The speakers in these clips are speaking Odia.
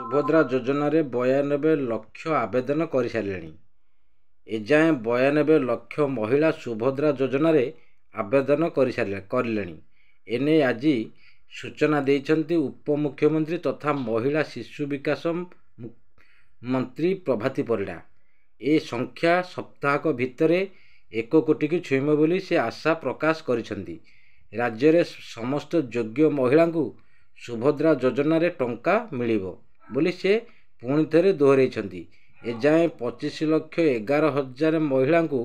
ସୁଭଦ୍ରା ଯୋଜନାରେ 92 ଲକ୍ଷ ଆବେଦନ କରିସାରିଲେଣି। ଏଯାଏଁ 92 ଲକ୍ଷ ମହିଳା ସୁଭଦ୍ରା ଯୋଜନାରେ ଆବେଦନ କରିଲେଣି। ଏନେଇ ଆଜି ସୂଚନା ଦେଇଛନ୍ତି ଉପମୁଖ୍ୟମନ୍ତ୍ରୀ ତଥା ମହିଳା ଶିଶୁ ବିକାଶ ମନ୍ତ୍ରୀ ପ୍ରଭାତୀ ପରିଡ଼ା। ଏ ସଂଖ୍ୟା ସପ୍ତାହକ ଭିତରେ 1 କୋଟିକୁ ଛୁଇଁବ ବୋଲି ସେ ଆଶା ପ୍ରକାଶ କରିଛନ୍ତି। ରାଜ୍ୟରେ ସମସ୍ତ ଯୋଗ୍ୟ ମହିଳାଙ୍କୁ ସୁଭଦ୍ରା ଯୋଜନାରେ ଟଙ୍କା ମିଳିବ ବୋଲି ସେ ପୁଣି ଥରେ ଦୋହରାଇଛନ୍ତି। ଏଯାଏଁ 25,11,000 ମହିଳାଙ୍କୁ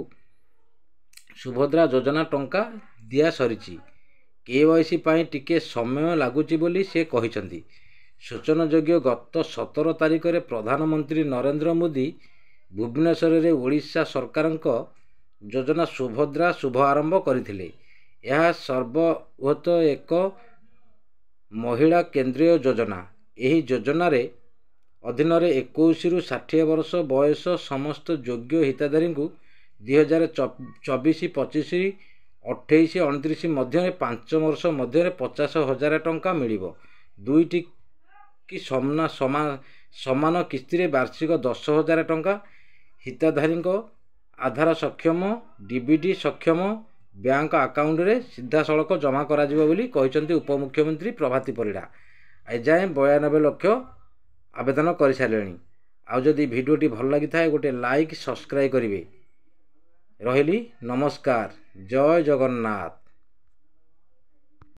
ସୁଭଦ୍ରା ଯୋଜନା ଟଙ୍କା ଦିଆସରିଛି। KYC ପାଇଁ ଟିକେ ସମୟ ଲାଗୁଛି ବୋଲି ସେ କହିଛନ୍ତି। ସୂଚନାଯୋଗ୍ୟ, ଗତ 17 ତାରିଖରେ ପ୍ରଧାନମନ୍ତ୍ରୀ ନରେନ୍ଦ୍ର ମୋଦି ଭୁବନେଶ୍ୱରରେ ଓଡ଼ିଶା ସରକାରଙ୍କ ଯୋଜନା ସୁଭଦ୍ରା ଶୁଭାରମ୍ଭ କରିଥିଲେ। ଏହା ସର୍ବବୃହତ୍ ଏକ ମହିଳା କେନ୍ଦ୍ରୀୟ ଯୋଜନା। ଏହି ଯୋଜନାରେ ଅଧୀନରେ 21ରୁ 60 ବର୍ଷ ବୟସ ସମସ୍ତ ଯୋଗ୍ୟ ହିତାଧିକାରୀଙ୍କୁ 2024-25, 28-29 ମଧ୍ୟରେ 5 ବର୍ଷ ମଧ୍ୟରେ 50,000 ଟଙ୍କା ମିଳିବ। ଦୁଇଟି କି ସମାନ କିସ୍ତିରେ ବାର୍ଷିକ 10,000 ଟଙ୍କା ହିତାଧିକାରୀଙ୍କ ଆଧାର ସକ୍ଷମ DBT ସକ୍ଷମ ବ୍ୟାଙ୍କ ଆକାଉଣ୍ଟରେ ସିଧାସଳଖ ଜମା କରାଯିବ ବୋଲି କହିଛନ୍ତି ଉପମୁଖ୍ୟମନ୍ତ୍ରୀ ପ୍ରଭାତୀ ପରିଡ଼ା। ଏଯାଏଁ 92 ଲକ୍ଷ ଆବେଦନ କରିସାରିଲେଣି। ଆଉ ଯଦି ଭିଡ଼ିଓଟି ଭଲ ଲାଗିଥାଏ ଗୋଟେ ଲାଇକ୍, ସବସ୍କ୍ରାଇବ୍ କରିବେ। ରହିଲି, ନମସ୍କାର, ଜୟ ଜଗନ୍ନାଥ।